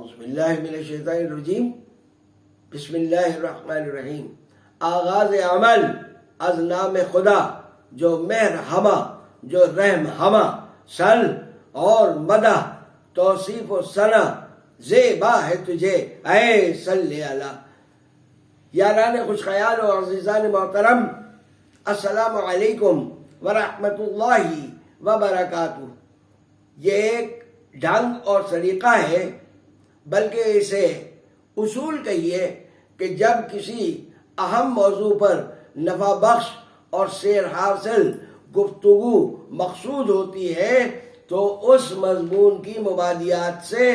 اعوذ باللہ من الشیطان الرجیم بسم اللہ الرحمن الرحیم۔ آغاز عمل از نام خدا جو مہر ہمہ جو رحم ہمہ، سن اور مدح توصیف و ثنا زیبا ہے تجھے اے صلی اللہ۔ یاران خوش خیال و عزیزان محترم، السلام علیکم ورحمۃ اللہ وبرکاتہ۔ یہ ایک ڈھنگ اور طریقہ ہے، بلکہ اسے اصول کہیے کہ جب کسی اہم موضوع پر نفع بخش اور سیر حاصل گفتگو مقصود ہوتی ہے تو اس مضمون کی مبادیات سے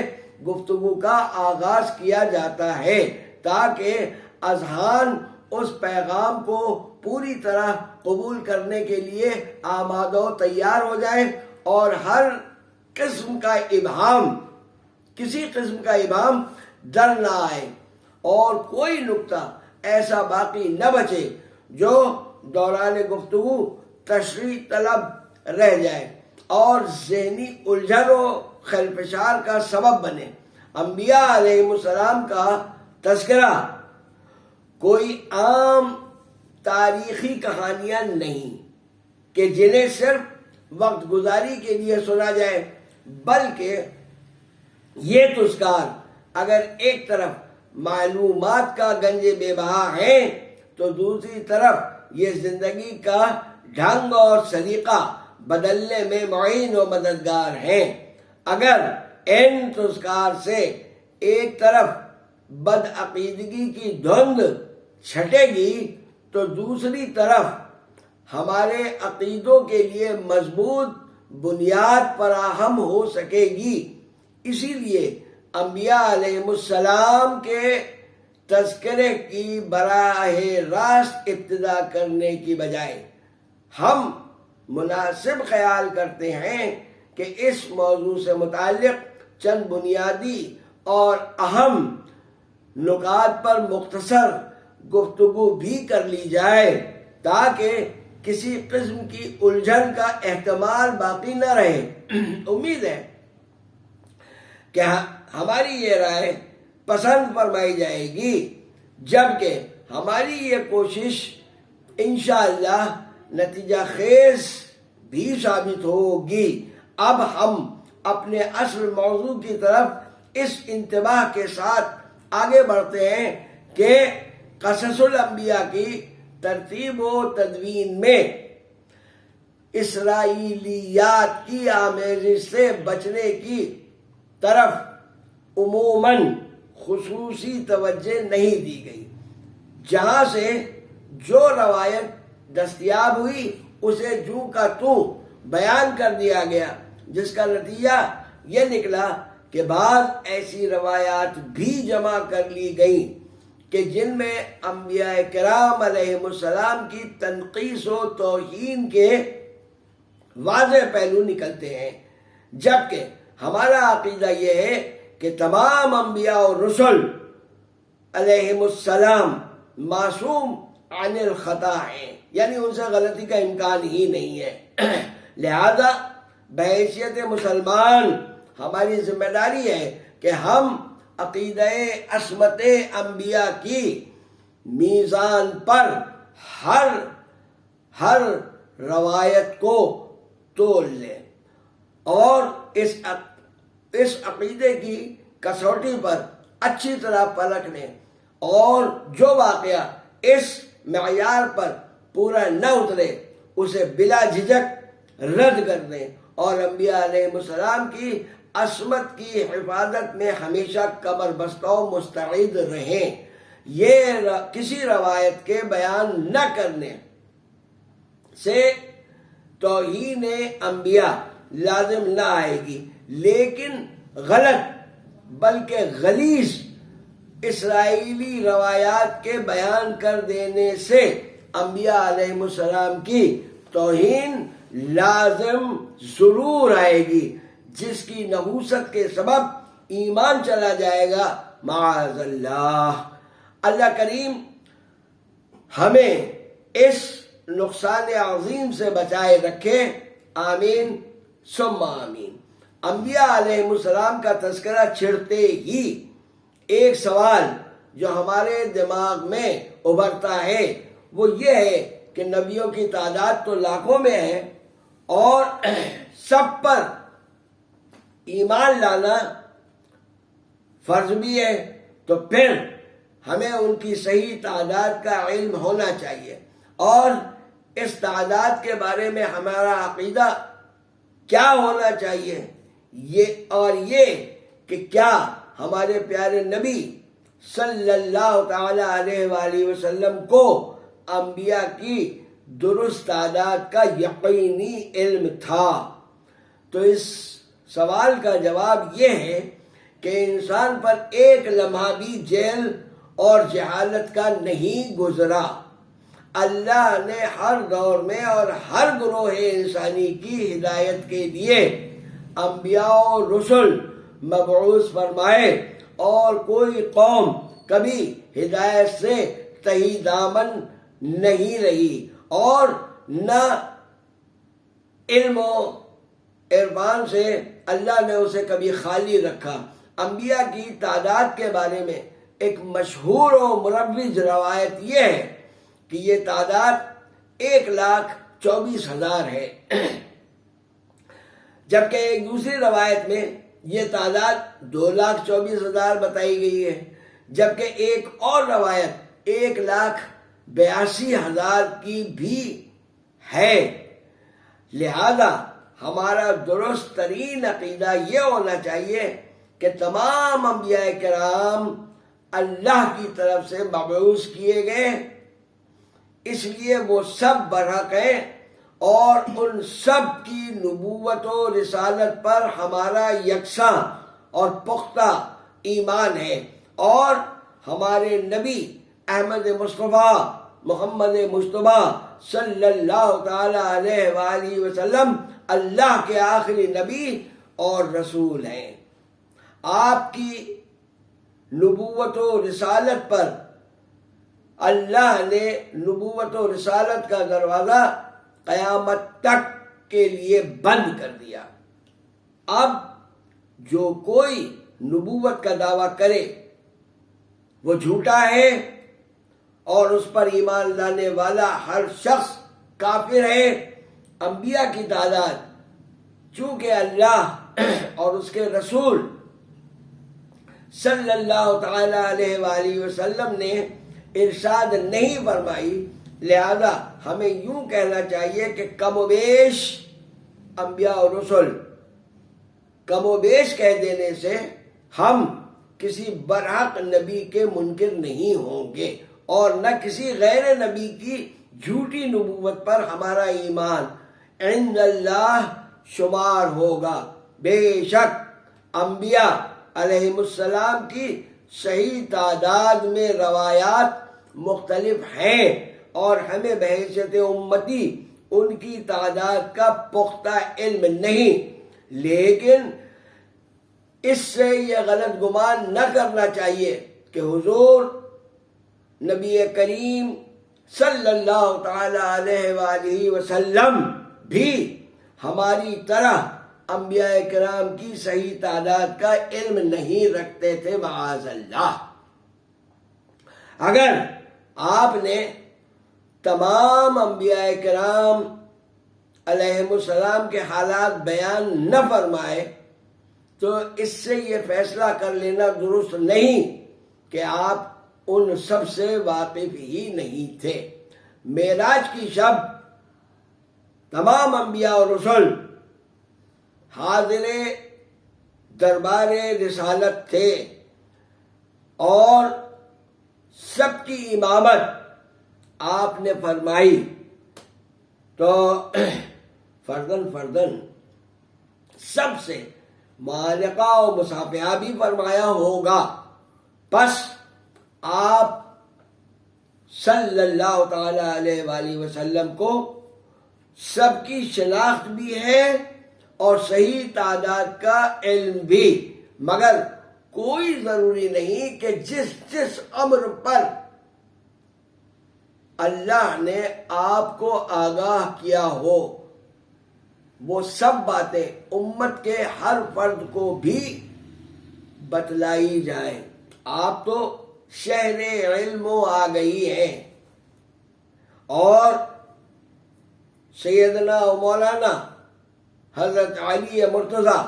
گفتگو کا آغاز کیا جاتا ہے تاکہ اذہان اس پیغام کو پوری طرح قبول کرنے کے لیے آمادہ و تیار ہو جائے اور ہر قسم کا ابہام، کسی قسم کا ابہام در نہ آئے اور کوئی نقطہ ایسا باقی نہ بچے جو دوران گفتگو تشریح طلب رہ جائے اور ذہنی الجھن و خلفشار کا سبب بنے۔ انبیاء علیہ السلام کا تذکرہ کوئی عام تاریخی کہانیاں نہیں کہ جنہیں صرف وقت گزاری کے لیے سنا جائے، بلکہ یہ تذکار اگر ایک طرف معلومات کا گنج بے بہا ہے تو دوسری طرف یہ زندگی کا ڈھنگ اور سلیقہ بدلنے میں معین و مددگار ہیں۔ اگر ان تذکار سے ایک طرف بدعقیدگی کی دھند چھٹے گی تو دوسری طرف ہمارے عقیدوں کے لیے مضبوط بنیاد فراہم ہو سکے گی۔ اسی لیے انبیاء علیہ السلام کے تذکرے کی براہ راست ابتدا کرنے کی بجائے ہم مناسب خیال کرتے ہیں کہ اس موضوع سے متعلق چند بنیادی اور اہم نکات پر مختصر گفتگو بھی کر لی جائے تاکہ کسی قسم کی الجھن کا احتمال باقی نہ رہے۔ امید ہے کہ ہماری یہ رائے پسند فرمائی جائے گی، جبکہ ہماری یہ کوشش انشاءاللہ نتیجہ خیز بھی ثابت ہوگی۔ اب ہم اپنے اصل موضوع کی طرف اس انتباہ کے ساتھ آگے بڑھتے ہیں کہ قصص الانبیاء کی ترتیب و تدوین میں اسرائیلیات کی آمیزش سے بچنے کی طرف عموماً خصوصی توجہ نہیں دی گئی۔ جہاں سے جو روایت دستیاب ہوئی اسے جوں کا توں بیان کر دیا گیا، جس کا نتیجہ یہ نکلا کہ بعض ایسی روایات بھی جمع کر لی گئیں کہ جن میں انبیاء کرام علیہ السلام کی تنقیص و توہین کے واضح پہلو نکلتے ہیں، جبکہ ہمارا عقیدہ یہ ہے کہ تمام انبیاء و رسل علیہ السلام معصوم عن الخطا ہیں، یعنی ان سے غلطی کا امکان ہی نہیں ہے۔ لہذا بحیثیت مسلمان ہماری ذمہ داری ہے کہ ہم عقیدہ عصمت انبیاء کی میزان پر ہر روایت کو تول لیں اور اس عقیدے کی کسوٹی پر اچھی طرح پرکھ لیں، اور جو واقعہ اس معیار پر پورا نہ اترے اسے بلا جھجک رد کر دیں اور انبیاء علیہ السلام کی عصمت کی حفاظت میں ہمیشہ کمر بستہ و مستعد رہیں۔ یہ کسی روایت کے بیان نہ کرنے سے توہین انبیاء لازم نہ آئے گی، لیکن غلط بلکہ غلیظ اسرائیلی روایات کے بیان کر دینے سے انبیاء علیہ السلام کی توہین لازم ضرور آئے گی، جس کی نحوست کے سبب ایمان چلا جائے گا، معاذ اللہ۔ اللہ کریم ہمیں اس نقصان عظیم سے بچائے رکھے، آمین ثم آمین۔ انبیاء علیہ السلام کا تذکرہ چھڑتے ہی ایک سوال جو ہمارے دماغ میں ابھرتا ہے وہ یہ ہے کہ نبیوں کی تعداد تو لاکھوں میں ہے اور سب پر ایمان لانا فرض بھی ہے، تو پھر ہمیں ان کی صحیح تعداد کا علم ہونا چاہیے اور اس تعداد کے بارے میں ہمارا عقیدہ کیا ہونا چاہیے، یہ کہ کیا ہمارے پیارے نبی صلی اللہ تعالی علیہ وآلہ وسلم کو انبیاء کی درست تعداد کا یقینی علم تھا۔ تو اس سوال کا جواب یہ ہے کہ انسان پر ایک لمحہ بھی جہل اور جہالت کا نہیں گزرا۔ اللہ نے ہر دور میں اور ہر گروہ انسانی کی ہدایت کے لیے انبیاء و رسل مبعوث فرمائے، اور کوئی قوم کبھی ہدایت سے تہی دامن نہیں رہی اور نہ علم و عرفان سے اللہ نے اسے کبھی خالی رکھا۔ انبیاء کی تعداد کے بارے میں ایک مشہور و مروج روایت یہ ہے کہ یہ تعداد 1,24,000 ہے، جبکہ ایک دوسری روایت میں یہ تعداد 2,24,000 بتائی گئی ہے، جبکہ ایک اور روایت 1,82,000 کی بھی ہے۔ لہذا ہمارا درست ترین عقیدہ یہ ہونا چاہیے کہ تمام انبیاء کرام اللہ کی طرف سے مبعوث کیے گئے، اس لیے وہ سب برحق ہیں اور ان سب کی نبوت و رسالت پر ہمارا یکساں اور پختہ ایمان ہے، اور ہمارے نبی احمد مصطفیٰ محمد مصطفیٰ صلی اللہ تعالی علیہ وآلہ وسلم اللہ کے آخری نبی اور رسول ہیں۔ آپ کی نبوت و رسالت پر اللہ نے نبوت و رسالت کا دروازہ قیامت تک کے لیے بند کر دیا۔ اب جو کوئی نبوت کا دعویٰ کرے وہ جھوٹا ہے، اور اس پر ایمان لانے والا ہر شخص کافر ہے۔ انبیاء کی تعداد چونکہ اللہ اور اس کے رسول صلی اللہ تعالی علیہ وآلہ وسلم نے ارشاد نہیں فرمائی، لہذا ہمیں یوں کہنا چاہیے کہ کم و بیش انبیاء اور رسل، کم و بیش کہہ دینے سے ہم کسی برحق نبی کے منکر نہیں ہوں گے، اور نہ کسی غیر نبی کی جھوٹی نبوت پر ہمارا ایمان عند اللہ شمار ہوگا۔ بے شک انبیاء علیہ السلام کی صحیح تعداد میں روایات مختلف ہیں، اور ہمیں بحیثیت امتی ان کی تعداد کا پختہ علم نہیں، لیکن اس سے یہ غلط گمان نہ کرنا چاہیے کہ حضور نبی کریم صلی اللہ تعالی علیہ وآلہ وسلم بھی ہماری طرح انبیاء کرام کی صحیح تعداد کا علم نہیں رکھتے تھے، معاذ اللہ۔ اگر آپ نے تمام انبیاء کرام علیہ السلام کے حالات بیان نہ فرمائے تو اس سے یہ فیصلہ کر لینا درست نہیں کہ آپ ان سب سے واقف ہی نہیں تھے۔ معراج کی شب تمام انبیاء اور رسل حاضر دربار رسالت تھے، اور سب کی امامت آپ نے فرمائی، تو فردن سب سے معانقہ و مصافحہ بھی فرمایا ہوگا۔ پس آپ صلی اللہ تعالی علیہ وآلہ وسلم کو سب کی شناخت بھی ہے اور صحیح تعداد کا علم بھی، مگر کوئی ضروری نہیں کہ جس امر پر اللہ نے آپ کو آگاہ کیا ہو وہ سب باتیں امت کے ہر فرد کو بھی بتلائی جائیں۔ آپ تو شہر علم آ گئی ہیں، اور سیدنا و مولانا حضرت علی مرتضیٰ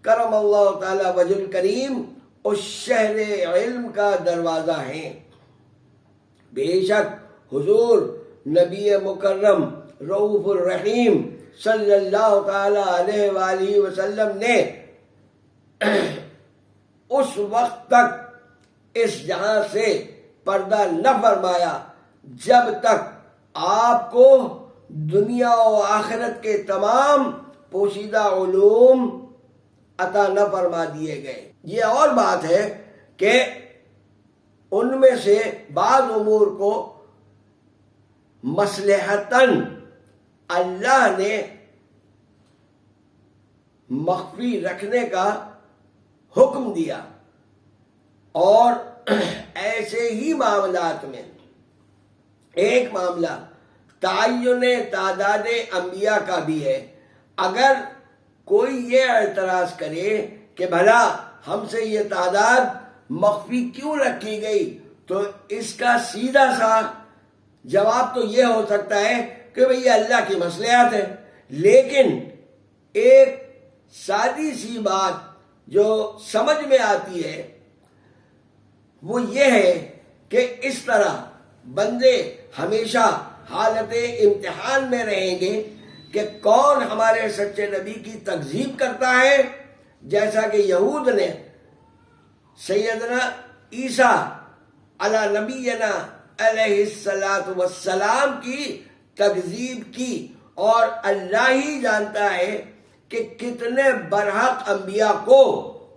کرم اللہ تعالی وجہ الکریم اس شہر علم کا دروازہ ہیں۔ بے شک حضور نبی مکرم رؤوف الرحیم صلی اللہ تعالی علیہ وآلہ وسلم نے اس وقت تک اس جہاں سے پردہ نہ فرمایا جب تک آپ کو دنیا و آخرت کے تمام پوشیدہ علوم عطا نہ فرما دیے گئے۔ یہ اور بات ہے کہ ان میں سے بعض امور کو مصلحتاً اللہ نے مخفی رکھنے کا حکم دیا، اور ایسے ہی معاملات میں ایک معاملہ تعین تعداد انبیاء کا بھی ہے۔ اگر کوئی یہ اعتراض کرے کہ بھلا ہم سے یہ تعداد مخفی کیوں رکھی گئی، تو اس کا سیدھا سا جواب تو یہ ہو سکتا ہے کہ بھئی یہ اللہ کی مصلحت ہے، لیکن ایک سادی سی بات جو سمجھ میں آتی ہے وہ یہ ہے کہ اس طرح بندے ہمیشہ حالت امتحان میں رہیں گے کہ کون ہمارے سچے نبی کی تکذیب کرتا ہے، جیسا کہ یہود نے سیدنا عیسیٰ علی نبینا علیہ السلام کی تکذیب کی، اور اللہ ہی جانتا ہے کہ کتنے برحق انبیاء کو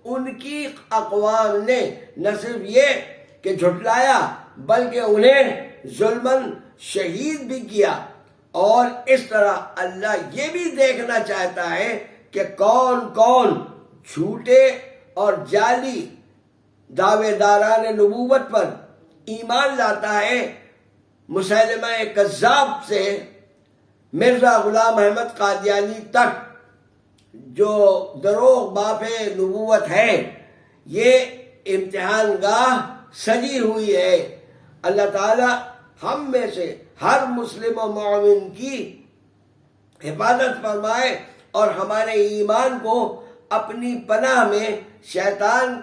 ان کی اقوام نے نہ صرف یہ کہ جھٹلایا بلکہ انہیں ظلماً شہید بھی کیا۔ اور اس طرح اللہ یہ بھی دیکھنا چاہتا ہے کہ کون کون جھوٹے اور جعلی دعوے داران نبوت پر ایمان لاتا ہے، مسیلمہ کذاب سے مرزا غلام احمد قادیانی تک جو دروغ باف نبوت ہے۔ یہ امتحان گاہ سجی ہوئی ہے۔ اللہ تعالی ہم میں سے ہر مسلم و مومن کی حفاظت فرمائے اور ہمارے ایمان کو اپنی پناہ میں شیطان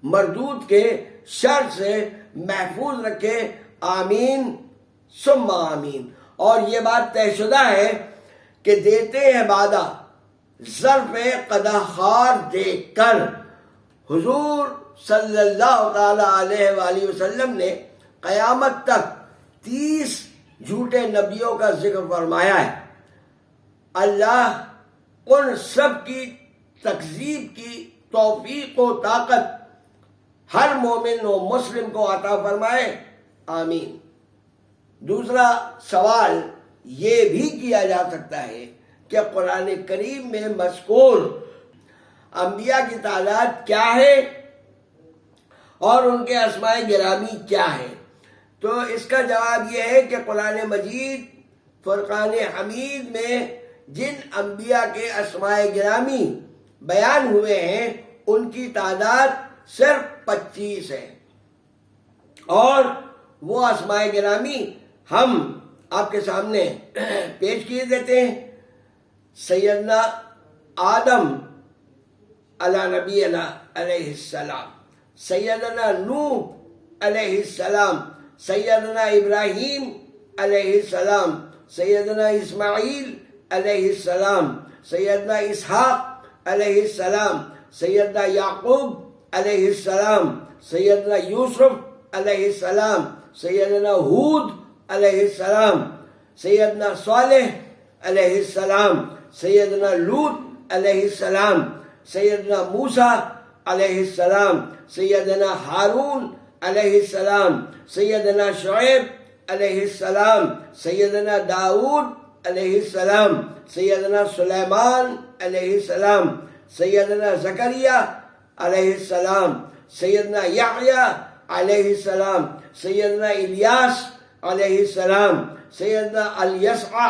مردود کے شر سے محفوظ رکھے، آمین ثم آمین۔ اور یہ بات طے شدہ ہے کہ دیتے ہیں وعدہ ظرف قدح خار دیکھ کر۔ حضور صلی اللہ تعالی علیہ وآلہ وسلم نے قیامت تک 30 جھوٹے نبیوں کا ذکر فرمایا ہے۔ اللہ ان سب کی تکذیب کی توفیق و طاقت ہر مومن و مسلم کو عطا فرمائے، آمین۔ دوسرا سوال یہ بھی کیا جا سکتا ہے کہ قرآن کریم میں مذکور انبیاء کی تعداد کیا ہے اور ان کے اسماء گرامی کیا ہے؟ تو اس کا جواب یہ ہے کہ قرآن مجید فرقان حمید میں جن انبیاء کے اسماء گرامی بیان ہوئے ہیں ان کی تعداد صرف 25 ہے، اور وہ اسماء گرامی ہم آپ کے سامنے پیش کیے دیتے ہیں۔ سیدنا آدم علی نبینا علیہ السلام، سیدنا نوح علیہ السلام، سیدنا ابراہیم علیہ السلام، سیدنا اسماعیل علیہ السلام، سیدنا اسحاق علیہ السلام، سیدنا یعقوب علیہ السلام، سیدنا یوسف علیہ السلام، سیدنا ہود علیہ السلام، سیدنا صالح علیہ السلام، سیدنا لوط علیہ السلام، سیدنا موسیٰ علیہ السلام، سیدنا ہارون علیہ السلام، سیدنا شعیب علیہ السلام، سیدنا داؤد علیہ السلام، سیدنا سلیمان علیہ السلام، سیدنا زکریا علیہ السلام، سیدنا یحییٰ علیہ السلام، سیدنا الیاس علیہ السلام، سیدنا الیسع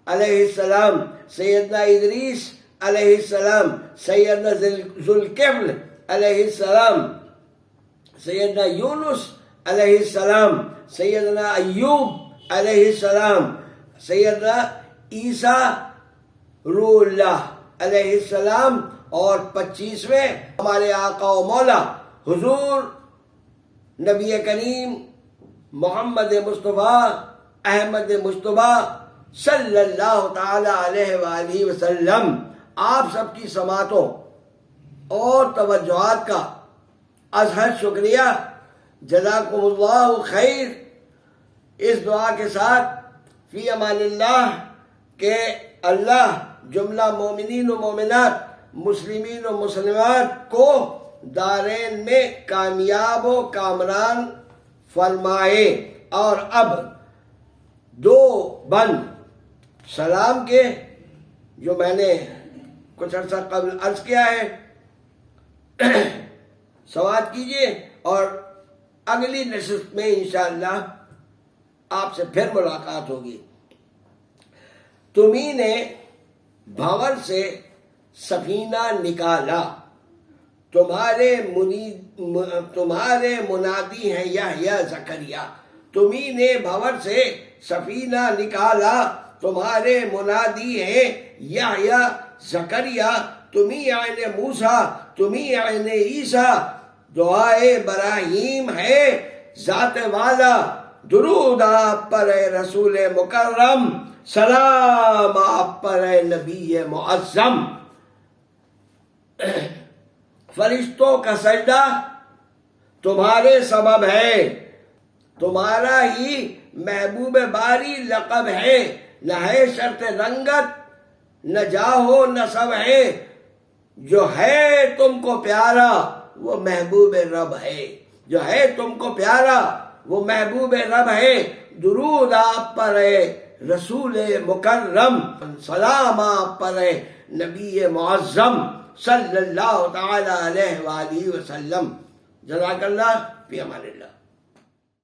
علیہ السلام، سیدنا ادریس علیہ السلام، سیدنا ذوالکفل علیہ السلام، سیدنا یونس علیہ السلام، سیدنا ایوب علیہ السلام، سیدنا عیسیٰ روح اللہ علیہ السلام، اور 25ویں ہمارے آقا و مولا حضور نبی کریم محمد مصطفیٰ احمد مصطفیٰ صلی اللہ تعالی علیہ وآلہ وسلم، آپ سب کی سماعتوں اور توجہات کا ازحد شکریہ، جزاکم اللہ خیر۔ اس دعا کے ساتھ فی امان اللہ کہ اللہ جملہ مومنین و مومنات، مسلمین و مسلمات کو دارین میں کامیاب و کامران فرمائے۔ اور اب 2 بند سلام کے جو میں نے کچھ عرصہ قبل عرض کیا ہے، سماعت کیجئے، اور اگلی نشست میں انشاءاللہ آپ سے پھر ملاقات ہوگی۔ تمہیں نے بھنور سے سفینہ نکالا، تمہارے منادی ہیں یحییٰ زکریا۔ تمہیں نے بھنور سے سفینہ نکالا، تمہارے منادی ہیں یحییٰ زکریا۔ تمہیں عین موسیٰ، تمہیں عین عیسیٰ، دعائے ابراہیم ہے ذات والا۔ درود آپ پر اے رسول مکرم، سلام آپ پر اے نبی معظم۔ فرشتوں کا سجدہ تمہارے سبب ہے، تمہارا ہی محبوب باری لقب ہے۔ نہ ہے شرط رنگت، نہ جاہ و نسب ہے، جو ہے تم کو پیارا وہ محبوب رب ہے، جو ہے تم کو پیارا وہ محبوب رب ہے۔ درود آپ پر اے رسول مکرم، سلام آپ پر اے نبی معظم صلی اللہ تعالی علیہ وآلہ وسلم۔ جزاک اللہ، فی امان اللہ۔